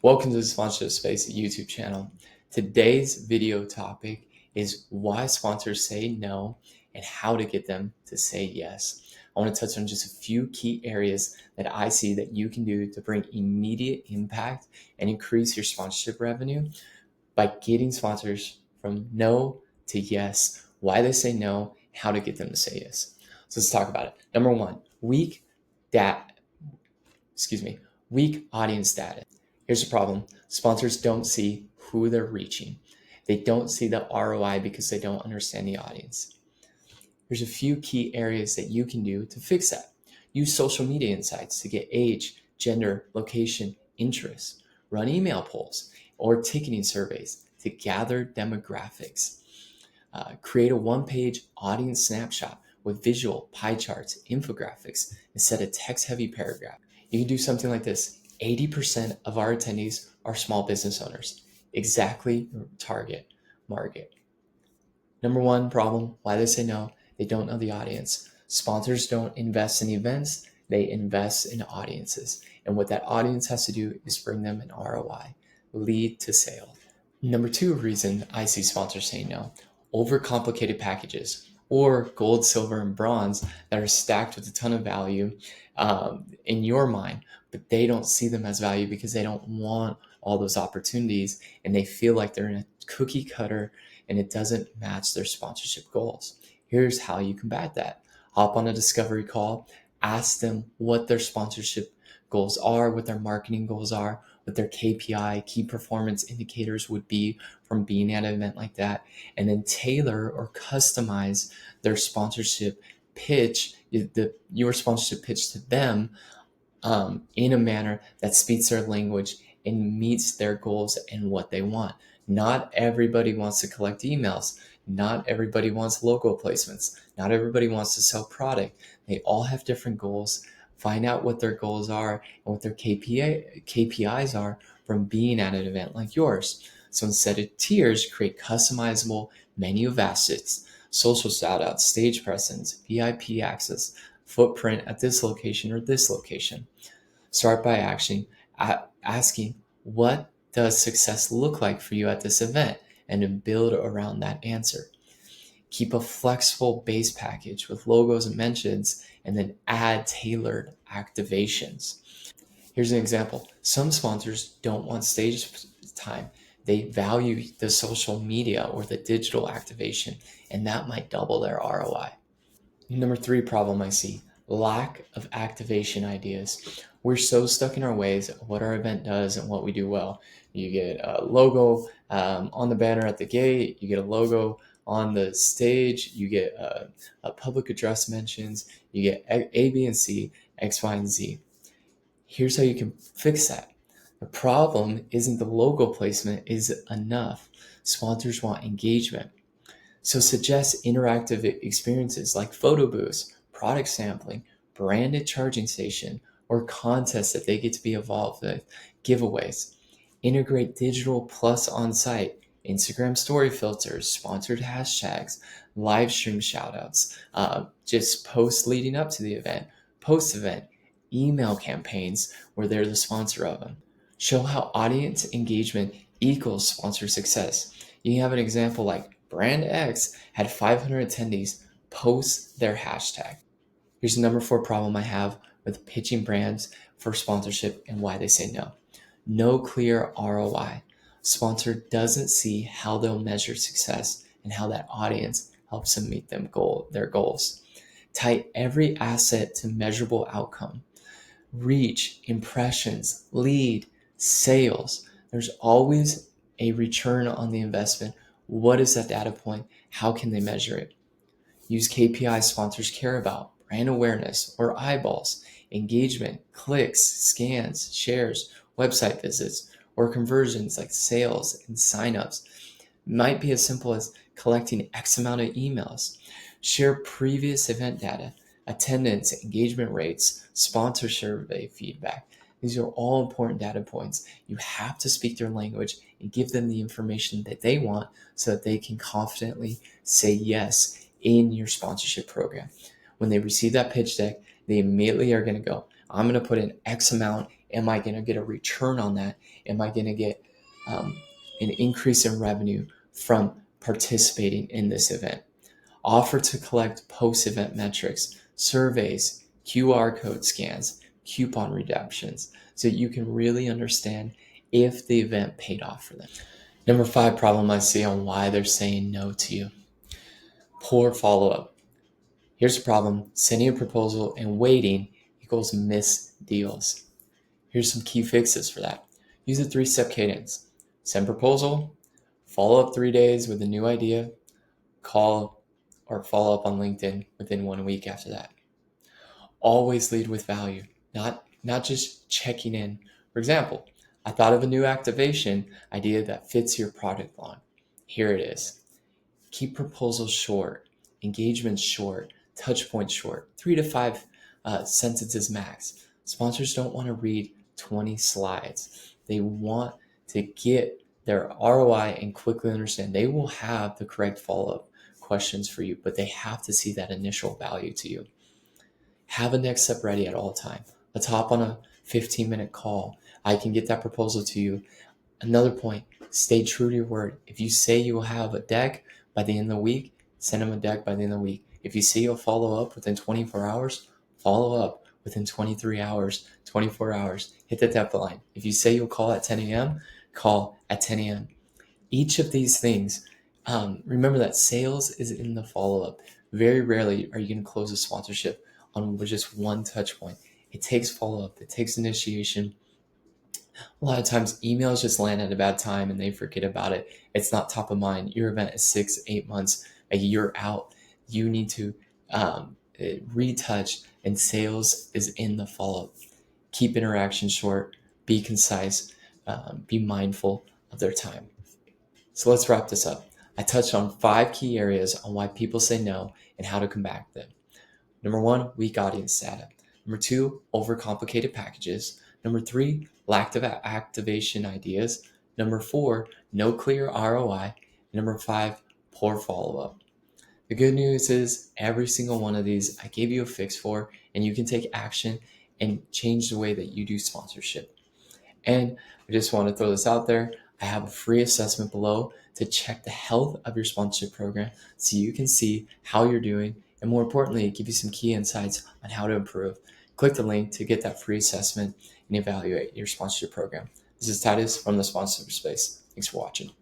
Welcome to the Sponsorship Space YouTube channel. Today's video topic is why sponsors say no and how to get them to say yes. I want to touch on just a few key areas that I see that you can do to bring immediate impact and increase your sponsorship revenue by getting sponsors from no to yes, why they say no, how to get them to say yes. So let's talk about it. Number one, weak audience data. Here's the problem. Sponsors don't see who they're reaching. They don't see the ROI because they don't understand the audience. There's a few key areas that you can do to fix that. Use social media insights to get age, gender, location, interests. Run email polls or ticketing surveys to gather demographics. Create a one-page audience snapshot with visual pie charts, infographics, instead of text-heavy paragraph. You can do something like this. 80% of our attendees are small business owners. Exactly your target market. Number one problem, why they say no, they don't know the audience. Sponsors don't invest in events, they invest in audiences. And what that audience has to do is bring them an ROI, lead to sale. Number two reason I see sponsors saying no, overcomplicated packages or gold, silver, and bronze that are stacked with a ton of value in your mind, but they don't see them as value because they don't want all those opportunities and they feel like they're in a cookie cutter and it doesn't match their sponsorship goals. Here's how you combat that. Hop on a discovery call, ask them what their sponsorship goals are, what their marketing goals are, what their KPI, key performance indicators would be from being at an event like that, and then tailor or customize their sponsorship pitch, your sponsorship pitch to them in a manner that speaks their language and meets their goals and what they want. Not everybody wants to collect emails. Not everybody wants logo placements. Not everybody wants to sell product. They all have different goals. Find out what their goals are and what their KPIs are from being at an event like yours. So instead of tiers, create customizable menu of assets, social shoutouts, stage presence, VIP access, footprint at this location or this location. Start by asking, what does success look like for you at this event? And then build around that answer. Keep a flexible base package with logos and mentions, and then add tailored activations. Here's an example. Some sponsors don't want stage time. They value the social media or the digital activation, and that might double their ROI. Number three problem I see, lack of activation ideas. We're so stuck in our ways of what our event does and what we do well. You get a logo on the banner at the gate, you get a logo on the stage, you get a public address mentions, you get A, B, and C, X, Y, and Z. Here's how you can fix that. The problem isn't the logo placement is enough. Sponsors want engagement. So suggest interactive experiences like photo booths, product sampling, branded charging station, or contests that they get to be involved with, giveaways. Integrate digital plus on-site, Instagram story filters, sponsored hashtags, live stream shoutouts, just posts leading up to the event, post-event, email campaigns where they're the sponsor of them. Show how audience engagement equals sponsor success. You can have an example like Brand X had 500 attendees post their hashtag. Here's the number four problem I have with pitching brands for sponsorship and why they say no. No clear ROI. Sponsor doesn't see how they'll measure success and how that audience helps them meet their goals. Tie every asset to measurable outcome. Reach, impressions, lead, sales. There's always a return on the investment. What is that data point? How can they measure it? Use KPIs sponsors care about, brand awareness or eyeballs, engagement, clicks, scans, shares, website visits, or conversions like sales and signups. It might be as simple as collecting X amount of emails. Share previous event data, attendance, engagement rates, sponsor survey feedback. These are all important data points. You have to speak their language and give them the information that they want so that they can confidently say yes in your sponsorship program. When they receive that pitch deck, they immediately are going to go, I'm going to put in X amount Am I going to get a return on that? Am I going to get um, an increase in revenue from participating in this event? Offer to collect post-event metrics, surveys, QR code scans, coupon redemptions, so that you can really understand if the event paid off for them. Number 5 problem I see on why they're saying no to you: poor follow-up. Here's a problem: sending a proposal and waiting equals missed deals. Here's some key fixes for that. Use a 3-step cadence. Send proposal, follow up 3 days with a new idea, call or follow up on LinkedIn within 1 week after that. Always lead with value, not just checking in. For example, I thought of a new activation idea that fits your product line. Here it is. Keep proposals short, engagements short, touch points short, 3 to 5 sentences max. Sponsors don't want to read 20 slides. They want to get their ROI and quickly understand. They will have the correct follow-up questions for you, but they have to see that initial value to you. Have a next step ready at all time. Let's hop on a 15-minute call. I can get that proposal to you. Another point, stay true to your word. If you say you will have a deck by the end of the week, send them a deck by the end of the week. If you say you'll follow up within 24 hours, follow up within 23 hours, 24 hours. Hit the deadline. If you say you'll call at 10 a.m., call at 10 a.m. Each of these things, remember that sales is in the follow-up. Very rarely are you going to close a sponsorship on just one touch point. It takes follow-up. It takes initiation. A lot of times emails just land at a bad time and they forget about it. It's not top of mind. Your event is 6-8 months, a year out. You need to retouch, and sales is in the follow-up. Keep interaction short, be concise, be mindful of their time. So let's wrap this up. I touched on 5 key areas on why people say no and how to combat them. Number 1, weak audience data. Number 2, overcomplicated packages. Number 3, lack of activation ideas. Number 4, no clear ROI. Number 5, poor follow-up. The good news is every single one of these I gave you a fix for, and you can take action and change the way that you do sponsorship. And I just want to throw this out there. I have a free assessment below to check the health of your sponsorship program so you can see how you're doing, and more importantly, give you some key insights on how to improve. Click the link to get that free assessment and evaluate your sponsorship program. This is Titus from the Sponsorship Space. Thanks for watching.